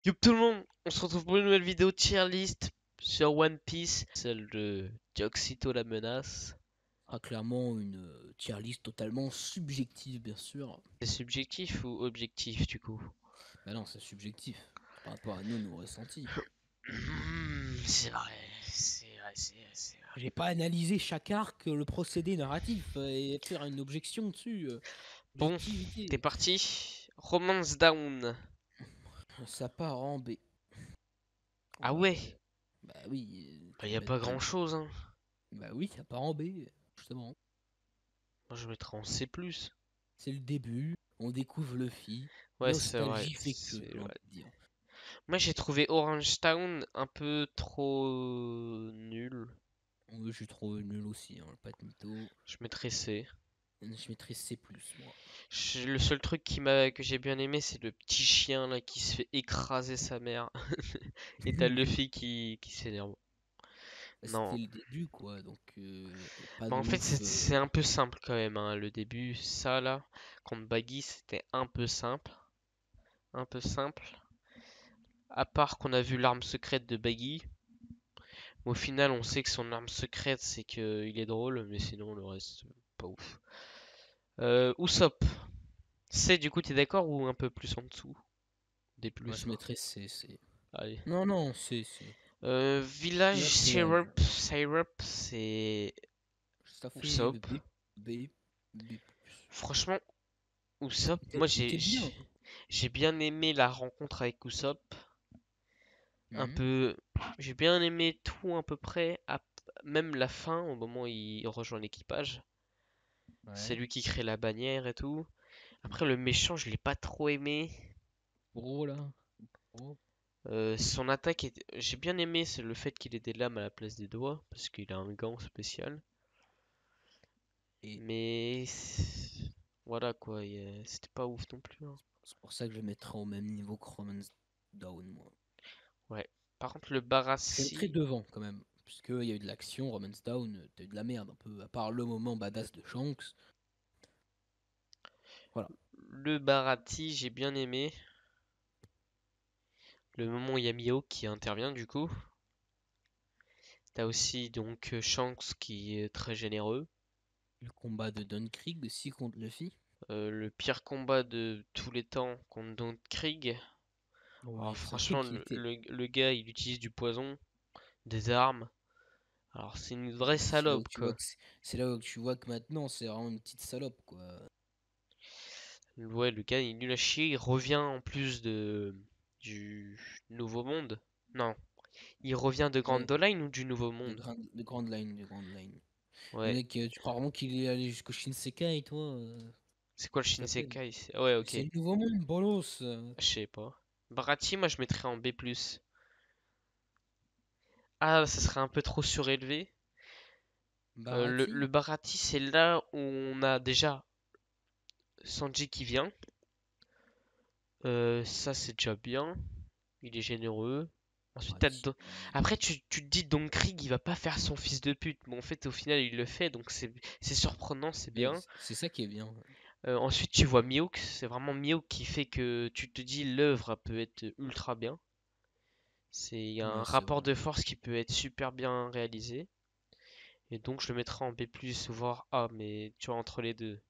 Yo tout le monde, on se retrouve pour une nouvelle vidéo tier list sur One Piece, celle de Diocito la menace. Ah, clairement une tier list totalement subjective, bien sûr. C'est subjectif ou objectif du coup? Bah non, c'est subjectif par rapport à nous, nos ressentis. C'est vrai, c'est vrai. J'ai pas analysé chaque arc, le procédé narratif et faire une objection dessus. Bon, t'es Objectivité. parti? Romance Down. Ça part en B. Ah Voilà. ouais, Bah oui, bah tu y vas a mettre pas pas grand de. chose hein. Bah oui, ça part en B, justement. Moi je mettrais en C+. C'est le début, on découvre Luffy. Ouais c'est vrai, Nostalgie fait que, c'est j'ai vrai. envie de dire. Moi j'ai trouvé Orange Town un peu trop nul. Oui, je trouve nul aussi, hein, pas de mytho. Je mettrais C. Je mettrais C+, moi. Le seul truc que j'ai bien aimé, c'est le petit chien là qui se fait écraser sa mère. Et t'as Luffy qui s'énerve. Bah, Non. c'était le début, quoi, donc pas Bah de en fait ouf. c'est un peu simple quand même hein, le début. Ça là, contre Baggy, c'était un peu simple. Un peu simple. À part qu'on a vu l'arme secrète de Baggy. Au final on sait que son arme secrète c'est qu'il est drôle. Mais sinon le reste, pas ouf. Usopp. C du coup t'es d'accord ou un peu plus en dessous? Des Moi, plus je quoi. mettrais C. Allez. Non, non, C. Village Là, Syrup, c'est ça fait Usopp. B, B+. Franchement, Usopp, Il était bien. j'ai bien aimé la rencontre avec Usopp. Un Mhm. peu, j'ai bien aimé tout à peu près, même la fin au moment où il rejoint l'équipage. C'est Ouais. lui qui crée la bannière et tout. Après le méchant, je l'ai pas trop aimé. Gros, là. Gros. Son attaque, j'ai bien aimé, c'est le fait qu'il ait des lames à la place des doigts parce qu'il a un gant spécial. Et Mais voilà quoi, c'était pas ouf non plus, hein. c'est pour ça que je le mettrais au même niveau que Romance Down, moi. Ouais. Par contre, le Je le mettrais Barassi, devant, quand même. Puisqu'il y a eu de l'action, Romance Down, t'as eu de la merde un peu. À part le moment badass de Shanks. Voilà. le Barati, j'ai bien aimé. Le moment où il y a Mihawk qui intervient du coup. T'as aussi donc Shanks qui est très généreux. Le combat de Don Krieg aussi contre Luffy. Le pire combat de tous les temps contre Don Krieg. Alors Ouais, c'est vrai franchement, qu'il était. le gars, il utilise du poison, des armes. Alors c'est une vraie C'est là où salope tu vois quoi. que c'est là où tu vois que maintenant c'est vraiment une petite salope, quoi. Ouais, le gars, il est nul à chier. Il revient en plus du Nouveau Monde. Non, il revient de Grand Ouais, Line ou du Nouveau Monde? de grande line. Le Ouais. mec, tu crois vraiment qu'il est allé jusqu'au Shinsekai, toi C'est quoi le ça s'appelle. Shinsekai? Ouais, ok. C'est le nouveau monde, bolos. Je sais pas. Baratie, moi je mettrais en B+. Ah, ça serait un peu trop surélevé. Le Barati. Baratie, c'est là où on a déjà Sanji qui vient. Ça, c'est déjà bien. Il est généreux. Ensuite, Barati. après, tu te dis Don Krieg, il va pas faire son fils de pute. Mais en fait, au final, il le fait. Donc, c'est surprenant, c'est Mais bien. c'est ça qui est bien. Ensuite, tu vois Mihawk. C'est vraiment Mihawk qui fait que tu te dis l'œuvre peut être ultra bien. Il y a un Ouais, c'est rapport vrai. de force qui peut être super bien réalisé. Et donc je le mettrai en B+, voire A, mais tu vois, entre les deux.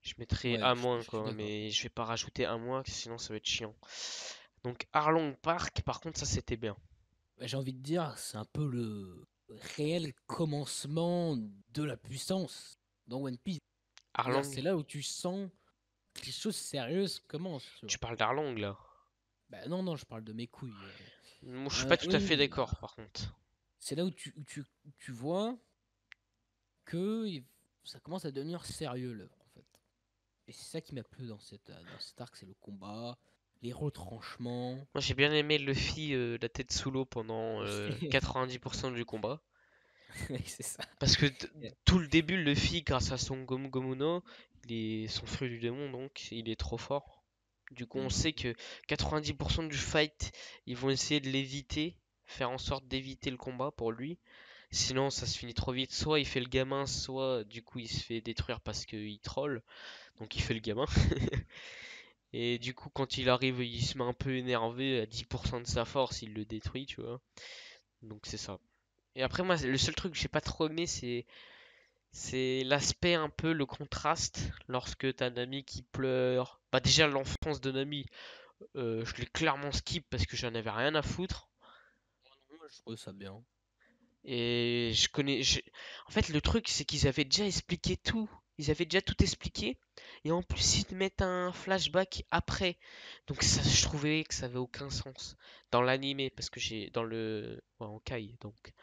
Je mettrai Ouais, A-, je suis quoi, d'accord. mais je vais pas rajouter A-, sinon ça va être chiant. Donc Arlong Park, par contre, ça c'était bien. Bah, j'ai envie de dire, c'est un peu le réel commencement de la puissance dans One Piece. C'est-à-dire, Arlong, c'est là où tu sens que les choses sérieuses commencent, tu tu vois. parles d'Arlong là. Bah non, non, je parle de mes couilles. Moi, je suis pas tout Oui, à fait oui. d'accord, par contre. C'est là où tu vois que ça commence à devenir sérieux l'œuvre en fait. Et c'est ça qui m'a plu dans cet arc, c'est le combat, les retranchements. Moi, j'ai bien aimé Luffy la tête sous l'eau pendant 90% du combat. Oui, c'est ça. Parce que tout le début, Luffy, grâce à son Gomu Gomu no, son fruit du démon, donc, il est trop fort. Du coup, on Mm. sait que 90% du fight, ils vont essayer de l'éviter, faire en sorte d'éviter le combat pour lui. Sinon, ça se finit trop vite. Soit il fait le gamin, soit du coup il se fait détruire parce qu'il troll. Donc il fait le gamin. Et du coup, quand il arrive, il se met un peu énervé, à 10% de sa force, il le détruit, tu vois. Donc c'est ça. Et après, moi, le seul truc que j'ai pas trop aimé, c'est l'aspect un peu, le contraste, lorsque t'as Nami qui pleure. Bah déjà, l'enfance de Nami, je l'ai clairement skip parce que j'en avais rien à foutre. Moi, je trouve ça bien. Et je connais. En fait, le truc, c'est qu'ils avaient déjà expliqué tout. Ils avaient déjà tout expliqué. Et en plus, ils te mettent un flashback après. Donc, ça, je trouvais que ça avait aucun sens. Dans l'animé, parce que j'ai. Dans le. Ouais, en kai, donc.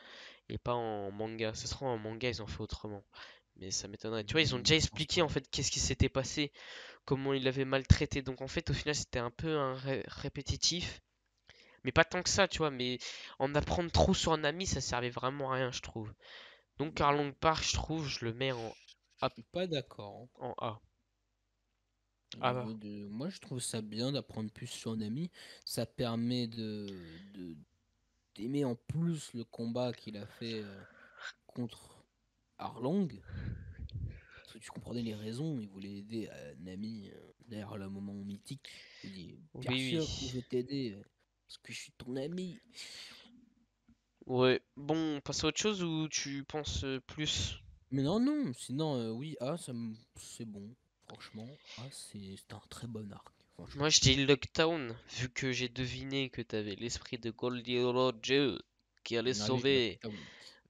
Et pas en manga. Ça sera en manga, ils ont fait autrement. Mais ça m'étonnerait. Tu vois, ils ont déjà Je pense expliqué en pas. fait qu'est-ce qui s'était passé, comment il l'avait maltraité. Donc, en fait, au final, c'était un peu un répétitif. Mais pas tant que ça, tu vois. Mais en apprendre trop sur un ami, ça servait vraiment à rien, je trouve. Donc Arlong Park, je trouve, je le mets Je A. suis pas d'accord, hein. En A. Au Ah bah. niveau de... Moi, je trouve ça bien d'apprendre plus sur Nami. Ça permet d'aimer en plus le combat qu'il a fait contre Arlong. Parce que tu comprenais les raisons, il voulait aider Nami derrière le moment mythique. Il dit Oui, bien sûr que je oui. vais t'aider parce que je suis ton ami. Ouais. Bon, on passe à autre chose ou tu penses plus? Mais non, non, sinon, oui, c'est bon. Franchement, c'est un très bon arc, Moi, franchement. je dis Lockdown, vu que j'ai deviné que t'avais l'esprit de Goldie Roger Allez, Lockdown.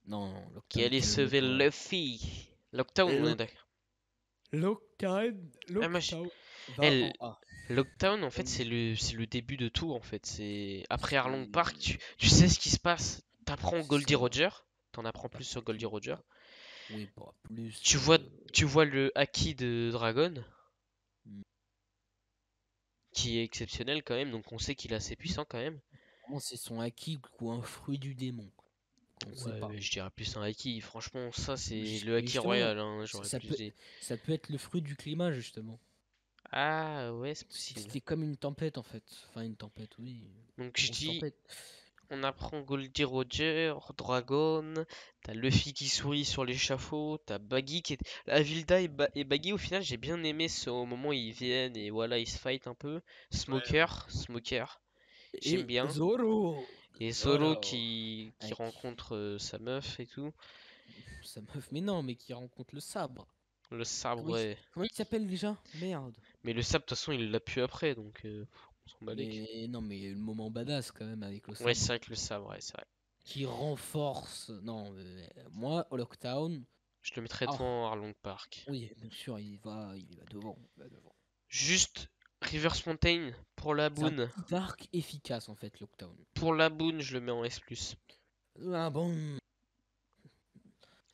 Non, non, qui Lockdown, allait sauver calme-toi. Luffy. Lockdown, on est Lock, d'accord. Lockdown, Ah, moi, Lockdown va elle, en A. Lockdown, en fait, Oui, c'est le début de tout, en fait. C'est après Arlong Park, c'est tu sais ce qui se passe. T'apprends c'est Goldie ça. Roger, t'en apprends plus T'apprends sur Goldie tout. Roger. Oui, pas plus. Tu vois, tu vois le haki de Dragon, Hmm. qui est exceptionnel quand même, donc on sait qu'il est assez puissant quand même. Vraiment, c'est son acquis ou un fruit du démon. On sait Ouais, pas. mais je dirais plus un haki. Franchement, ça c'est le Mais haki justement, royal, hein, ça j'aurais ça plus peut, dit. ça peut être le fruit du climat, justement. Ah ouais, c'est possible. C'était comme une tempête, en fait. Enfin, une tempête, oui. Donc Une je grosse dis, tempête. on apprend Goldie Roger, Dragon, t'as Luffy qui sourit sur l'échafaud, t'as Baggy qui est... Avilda et Baggy au final j'ai bien aimé ce au moment où ils viennent et voilà ils se fight un peu. Ouais, ouais. Smoker, j'aime Et bien. Zoro! Et Zoro Zoro! qui Avec rencontre sa meuf et tout. sa meuf, mais non, mais qui rencontre le sabre. Le sabre, ouais. Comment il s'appelle déjà? Merde. Mais le sabre, de toute façon, il l'a pu après, donc on s'en bat les couilles. Mais non, mais il y a eu le moment badass quand même avec le Ouais, c'est sabre. vrai que le sabre, ouais, c'est vrai. Qui renforce. Non, moi, Lockdown. Je le mettrais Ah, devant Arlong Park. oui, bien sûr, il va devant. Il va devant. Juste River's Mountain pour la C'est un boon. petit arc efficace en fait, Lockdown. Pour la boon, je le mets en S+. Ah bon.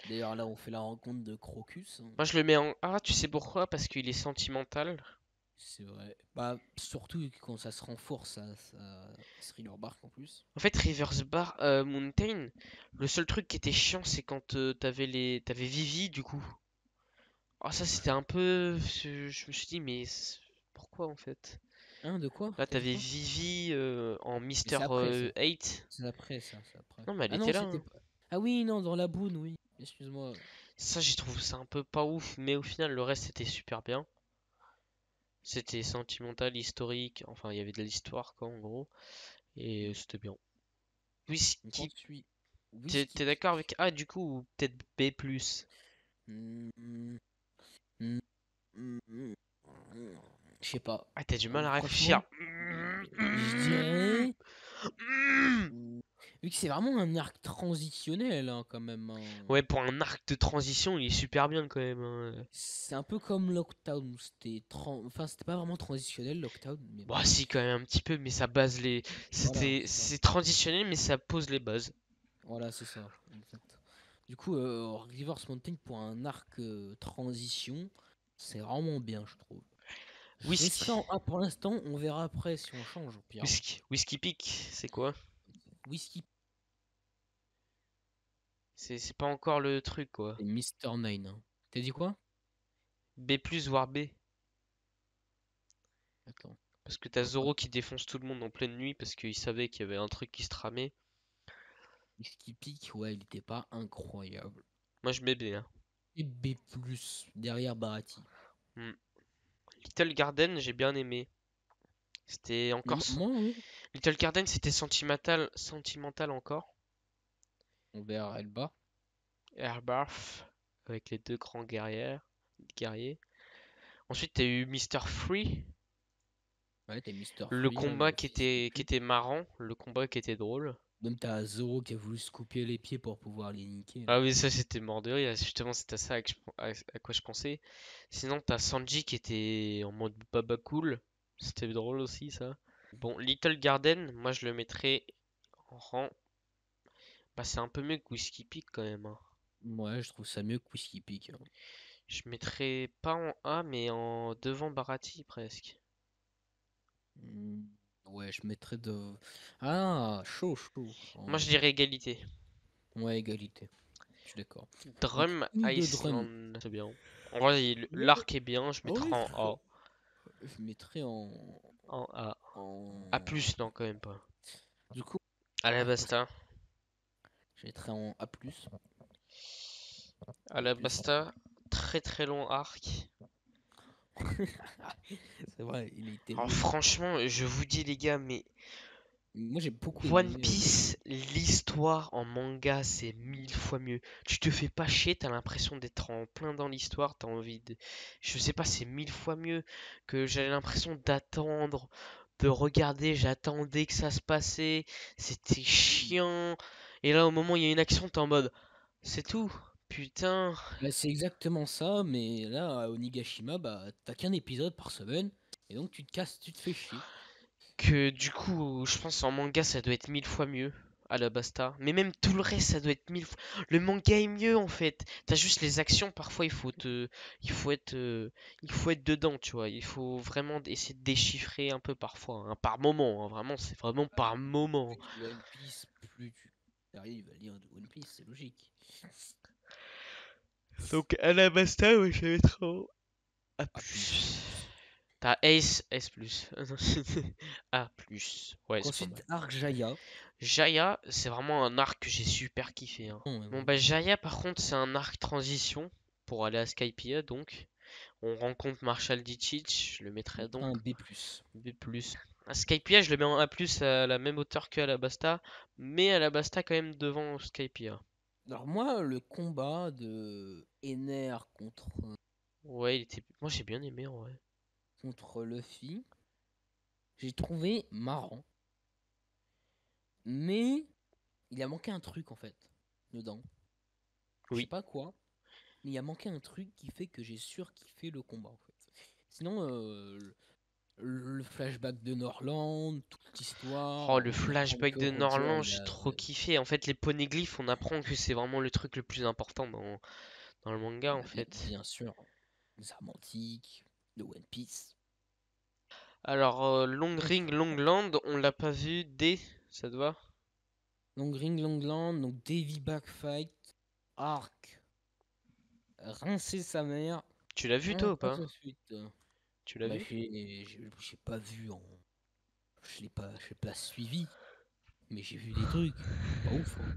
D'ailleurs, là, on fait la rencontre de Crocus, hein. Moi, je le mets en A, tu sais pourquoi? Parce qu'il est sentimental. C'est vrai. Bah, surtout quand ça se renforce, ça thriller bark en plus. En fait, Mountain, le seul truc qui était chiant, c'est quand t'avais Vivi, du coup. Ah, ça, c'était un peu... Je me suis dit, mais pourquoi, en fait? Hein, de quoi? Là, T'as dit t'avais quoi? Vivi en Mais Mister c'est après ça. 8. C'est après ça, c'est après. Non, mais elle Ah était non, là, c'était hein. pas. Ah oui, non, dans la boune, oui. Excuse-moi. Ça, j'ai trouvé ça un peu pas ouf, mais au final, le reste était super bien. C'était sentimental, historique, enfin, il y avait de l'histoire, quoi, en gros. Et c'était bien. Donc Whisky, ensuite, t'es Whiskey d'accord Peak. avec A, du coup, ou peut-être B+. Hmm, hmm, hmm, hmm, hmm. Je sais pas. Ah, t'as du mal à réfléchir. Franchement, je dirais. Hmm, Vu que c'est vraiment un arc transitionnel, hein, quand même, hein. Ouais, pour un arc de transition, il est super bien, quand même, hein. C'est un peu comme Lockdown. Enfin, c'était pas vraiment transitionnel, Lockdown, mais bon. Bah si, quand même, un petit peu, mais ça base les... Voilà, c'est ça. C'est transitionnel, mais ça pose les bases. Voilà, c'est ça. Exact. Du coup, Reverse Mountain pour un arc transition, c'est vraiment bien, je trouve. Je resterai Whisky. en A pour l'instant, on verra après si on change au pire, hein. Whisky Peak, c'est quoi? Whisky C'est pas encore le truc, quoi. et Mister Nine, hein. T'as dit quoi? B+, voire B. Attends. Parce que t'as Pourquoi? Zoro qui défonce tout le monde en pleine nuit parce qu'il savait qu'il y avait un truc qui se tramait. Whisky Peak, ouais, il était pas incroyable. Moi je mets B, hein. Et B+, derrière Barati. Hmm. Little Garden, j'ai bien aimé. C'était Mais encore. moi, oui. Little Garden, c'était sentimental, sentimental encore. Vers Elba. Airbarth, avec les deux grands guerriers. Ensuite, t'as eu Mister Free, Ouais, t'as Mister le Free, là, combat le fils de qui pute. était marrant, le combat qui était drôle. Même t'as Zoro qui a voulu se couper les pieds pour pouvoir les niquer, là. Ah oui, ça c'était mort de rire, justement c'était à ça à quoi je pensais. Sinon, t'as Sanji qui était en mode baba cool, c'était drôle aussi ça. Bon, Little Garden, moi je le mettrais en rang. Bah, c'est un peu mieux que Whiskey Peak quand même, hein. Ouais, je trouve ça mieux que Whiskey Peak, hein. Je mettrais pas en A, mais en devant Barati presque. Hmm, ouais, je mettrais de... Ah, chaud, chaud. Moi je dirais égalité. Ouais, égalité. Je suis d'accord. Donc, Drum une de Drum. Iceland, c'est bien. En vrai, Ouais. l'arc est bien, je Oh mettrais oui, en A. je mettrais en... En A. A en... plus, non, quand même pas. Du coup, ah, Alabasta. je mettrais en A+. A+. Alabasta, très très long arc. C'est vrai, il était Alors long. franchement, je vous dis les gars, mais Moi, j'ai beaucoup One aimé. Piece, l'histoire en manga, c'est 1000 fois mieux. Tu te fais pas chier, t'as l'impression d'être en plein dans l'histoire, t'as envie de... Je sais pas, c'est 1000 fois mieux que j'avais l'impression d'attendre, de regarder, j'attendais que ça se passait, c'était chiant. Et là, au moment où il y a une action, t'es en mode, c'est tout, putain. Bah, c'est exactement ça, mais là, à Onigashima, bah, t'as qu'un épisode par semaine, et donc tu te casses, tu te fais chier. Que du coup, je pense en manga, ça doit être 1000 fois mieux. Alabasta. Mais même tout le reste, ça doit être 1000 fois. Le manga est mieux en fait. T'as juste les actions, parfois il faut être, il faut être dedans, tu vois. Il faut vraiment essayer de déchiffrer un peu parfois, hein. Par moment, hein. Vraiment, c'est vraiment Ah, par moment. plus tu One Piece, plus tu arrives à lire de One Piece, c'est logique. Donc Alabasta, ouais, je vais mettre en A+. A+, A+. T'as Ace, S+. A+. Ouais, Donc c'est pas mal. ensuite, Arc Jaya. Jaya, c'est vraiment un arc que j'ai super kiffé, hein. Non, Bon bah Jaya par contre c'est un arc transition pour aller à Skypiea donc. On rencontre Marshall Ditchich, je le je mettrais mettrais donc un B+. B+. À Skypiea je le mets en A+, à la même hauteur que Alabasta, mais Alabasta quand même devant Skypiea. Alors moi, le combat de Ener Ouais, il était... Moi j'ai bien aimé en vrai. contre Luffy, j'ai trouvé marrant, mais il a manqué un truc en fait, dedans. Je sais Oui. pas quoi, mais il a manqué un truc qui fait que j'ai surkiffé le combat en fait. Sinon, le flashback de Norland, toute l'histoire, Oh le on apprend flashback que de Roger Norland, il j'ai a trop kiffé. En fait les poneglyphes, on apprend que c'est vraiment le truc le plus important dans le manga en fait. bien sûr les armes antiques de One Piece. Alors, Long Donc, Ring, Long Land, on l'a pas vu dès, ça te va? Long Ring Longland, donc Davy Backfight, Arc, rincer sa mère, Tu l'as vu toi ou encore pas? tout de suite. Tu l'as Bah, vu? j'ai pas vu en. Je l'ai pas suivi, mais j'ai vu des trucs. Pas ouf, hein.